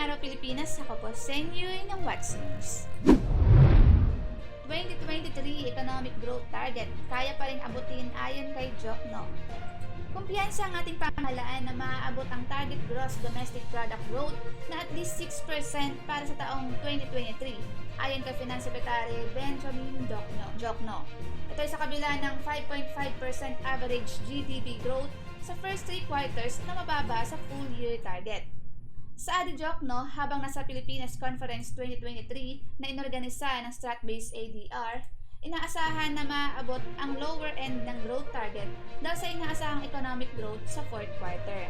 araw Pilipinas, ako po Senyoy ng What's News. 2023 Economic Growth Target, kaya pa rin abutin ayon kay Jokno. Kumpiyansa ang ating pamahalaan na maaabot ang target gross domestic product growth na at least 6% para sa taong 2023, ayon kay Finance Secretary Benjamin Jokno. Ito ay sa kabila ng 5.5% average GDP growth sa first 3 quarters na mababa sa full year target. Sa Adi Jokno, habang nasa Pilipinas Conference 2023 na inorganisa ng Strat-based ADR, inaasahan na maaabot ang lower end ng growth target dahil sa inaasahang economic growth sa 4th quarter.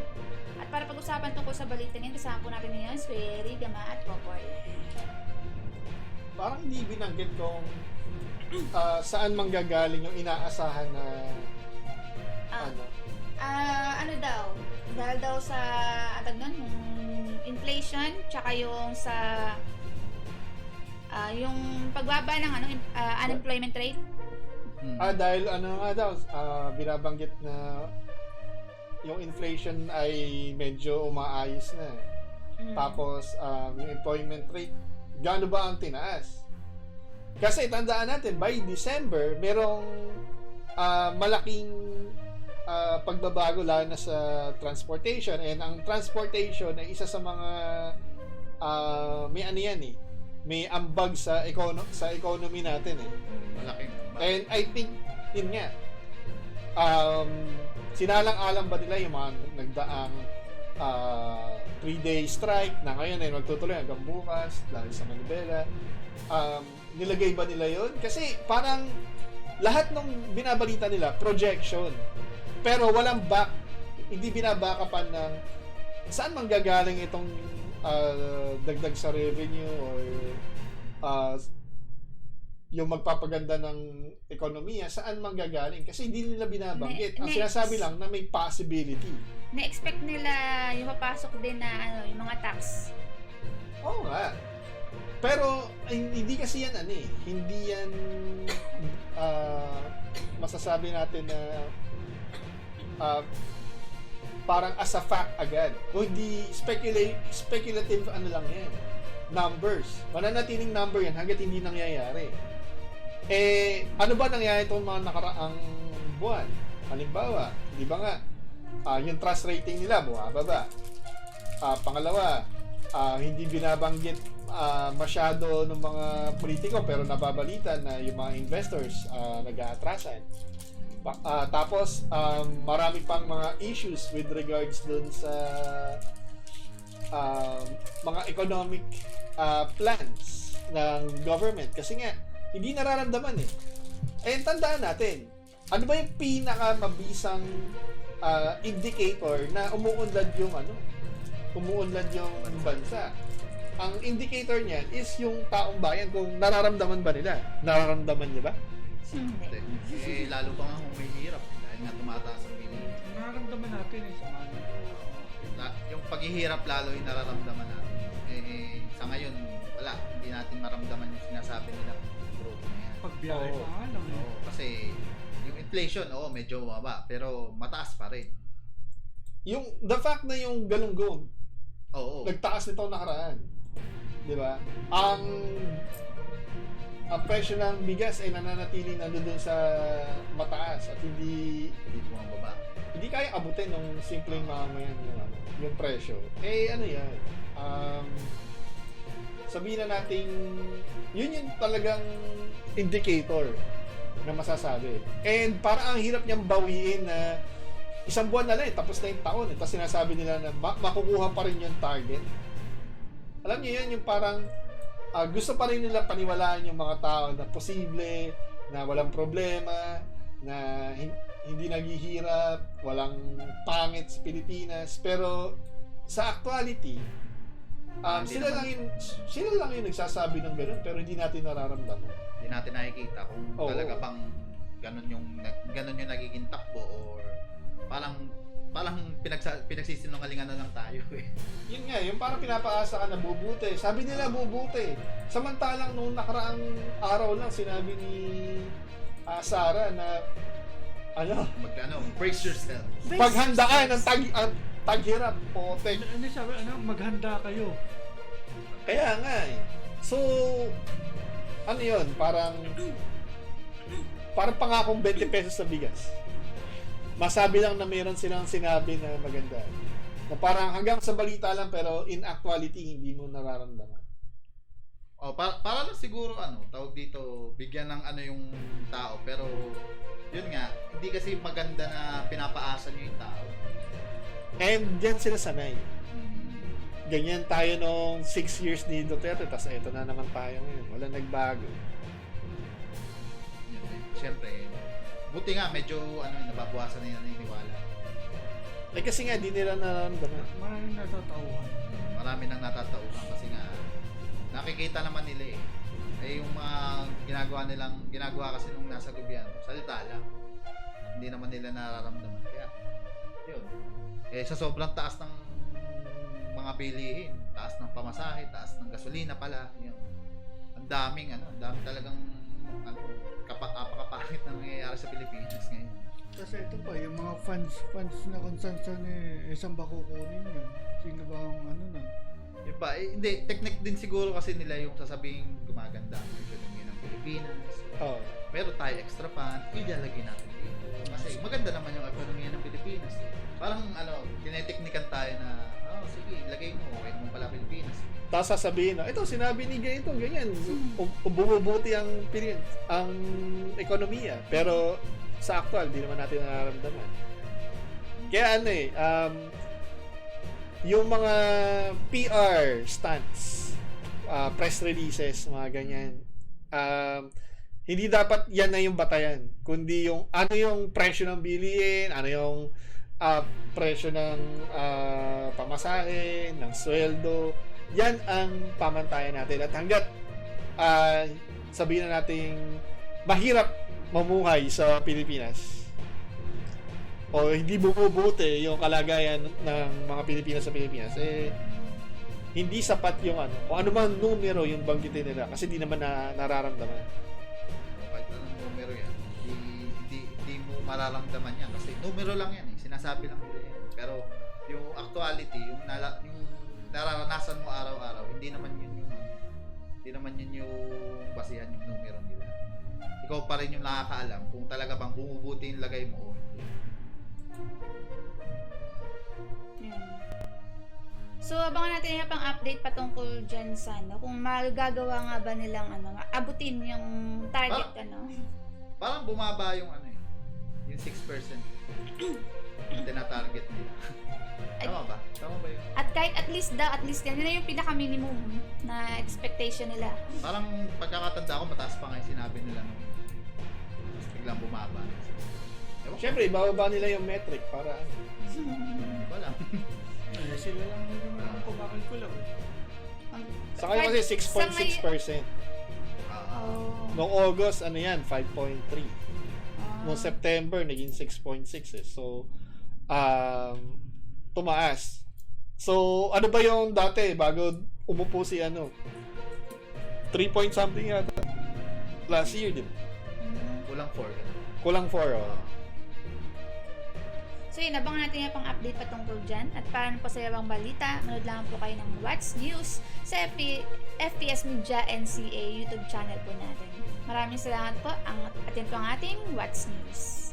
At para pag-usapan tungkol sa balitang yan, kasama po natin ngayon si Eri, Gama at Popoy. Parang hindi binanggit kung saan manggagaling yung inaasahan na ano daw, dahil daw sa yung inflation tsaka yung sa yung pagbaba ng unemployment rate. Dahil nga daw, binabanggit na yung inflation ay medyo umaayos na. Tapos yung employment rate, gaano ba ang tinaas? Kasi tandaan natin, by December, merong malaking pagbabago lalo na sa transportation, and ang transportation ay isa sa mga may ano yan may ambag sa economy natin Malaking ambag. And I think yun nga, sinalang-alang ba nila yung mga nagdaang 3-day strike na ngayon ay magtutuloy hanggang bukas dahil sa Manibela? Nilagay ba nila yun? Kasi parang lahat ng binabalita nila projection, pero walang hindi binabakapan ng saan manggagaling itong dagdag sa revenue or yung magpapaganda ng ekonomiya, saan manggagaling? Kasi hindi nila binabanggit. Ang sinasabi lang na may possibility. Na-expect nila yung papasok din na yung mga tax. Oo nga. Pero hindi kasi yan hindi yan masasabi natin na parang as a fact agad. O hindi speculative lang yan. Numbers. Mananatiling number yan hanggat hindi nangyayari. Ano ba nangyayari itong mga nakaraang buwan? Halimbawa, di ba nga, yung trust rating nila bumababa. Pangalawa, hindi binabanggit masyado ng mga politiko pero nababalitan na yung mga investors nag-aatrasan. Tapos marami pang mga issues with regards dun sa mga economic plans ng government kasi nga hindi nararamdaman tandaan natin, ano ba yung pinakamabisang indicator na umuunlad yung bansa? Ang indicator niyan is yung taong bayan, kung nararamdaman ba nila. Nararamdaman niya ba? Hindi. Lalo pa nga kung may hirap dahil nga tumataas ang bilihin. Nararamdaman natin sa mga Yung paghihirap lalo yung nararamdaman natin. Sa ngayon, wala. Hindi natin maramdaman yung sinasabi nila growth na yan. pagbiyahe pa nga lang. Kasi yung inflation, medyo bumaba. Pero mataas pa rin. The fact na yung galunggong nagtaas nito nakaraan. Di ba? Ang presyo ng bigas ay nananatili nandun sa mataas at hindi bumababa. Hindi kaya abutin ng simpleng mamamayan yung presyo. Ano yan? Sabihin na natin, yun yung talagang indicator na masasabi. And parang ang hirap niyang bawiin na isang buwan na lang tapos na yung taon tapos sinasabi nila na makukuha pa rin yung target. Alam niyo yun, yung parang gusto pa rin nila paniwalaan yung mga tao na posible, na walang problema, na hindi naghihirap, walang pangit sa Pilipinas. Pero sa actuality, sila lang yung nagsasabi ng gano'n pero hindi natin nararamdaman. Hindi natin nakikita kung talaga bang ganun yung nagiging takbo or parang pinagsisinungalingan na lang tayo Yun nga, yung parang pinapaasa ka na bubuti. Sabi nila bubuti. Samantalang nung nakaraang araw lang sinabi ni Sara na brace yourself. Paghandaan ang taghirap, potek. Ano sabi, maghanda kayo. Kaya nga eh. So, ano yun? Parang pangakong 20 pesos sa bigas. Masabi lang na mayroon silang sinabi na maganda. Na parang hanggang sa balita lang pero in actuality hindi mo nararamdaman. Oh, para lang siguro tawag dito, bigyan ng yung tao, pero yun nga, hindi kasi maganda na pinapaasa niyo yung tao. And diyan sila sanay. Ganyan tayo nung 6 years ni Duterte, tas eto na naman tayo ngayon. Walang nagbago. Yun, siyempre, buti nga medyo nababawasan na yung naniniwala. Eh kasi nga di nila nararamdaman. Maraming natatauhan. Marami nang natatauhan kasi nga nakikita naman nila eh. Eh yung mga ginagawa kasi nung nasa gobyerno, salita lang. Hindi naman nila nararamdaman. Kaya, yun. Eh sa sobrang taas ng mga bilihin, taas ng pamasahe, taas ng gasolina pala, yun. Ang daming talagang apakapangit na nangyayari sa Pilipinas ngayon. Kasi ito pa, yung mga funds na kung saan isang ba kukunin yun? Sino ba ang na? Yun pa, hindi, technique din siguro kasi nila yung sasabing gumaganda ang ekonomiya ng Pilipinas. Oh. Meron tayo extra fund, ilalagay natin dito. Kasi maganda naman yung ekonomiya ng Pilipinas. Parang tineteknikan tayo na, sige, ilagay mo, okay naman pala Pilipinas. Tapos sasabihin na, ito sinabi ni ganito, ganyan. Bumubuti ang ekonomiya. Pero sa actual, di naman natin nararamdaman. Kaya yung mga PR stunts, press releases, mga ganyan, hindi dapat yan na yung batayan, kundi yung yung presyo ng bilihin, yung presyo ng pamasahe, ng sweldo, yan ang pamantayan natin. At hanggat sabihin na nating mahirap mamuhay sa Pilipinas o hindi bumubuti yung kalagayan ng mga Pilipinas sa Pilipinas, hindi sapat yung kung ano man numero yung banggitin nila kasi di naman nararamdaman. Kahit anong numero yan, hindi mo mararamdaman yan kasi numero lang yan sinasabi lang nila yan. Pero yung actuality, yung nararanasan mo araw-araw, hindi naman yun yung basihan yung numero nila. Ikaw pa rin yung nakakaalam kung talaga bang bumubuti yung lagay mo o hindi. So, abangan natin yung pang update patungkol dyan sa kung magagawa nga ba nilang abutin yung target Parang bumaba yung yung 6% yung tinatarget nila. Tama ba? Tama ba yun? At kahit at least yan na yung pinaka-minimum na expectation nila. Parang pagkakatanda ko, mataas pa nga yung sinabi nila nung mas biglang bumaba. Siyempre, ibababa nila yung metric para Wala. Sila lang yung kumakalkulaw. sa kayo kasi 6.6%. Noong August, 5.3. Noong September, naging 6.6 So, tumaas. So, ano ba yung dati bago umupo si 3 point something yata last year, di ba? Kulang 4. Kulang 4, So yun, abangan natin yung pang update patungkol dyan. At para po sa ibang balita, manood lang po kayo ng What's News sa FPS Media NCA YouTube channel po natin. Maraming salamat po at yan po ang ating What's News.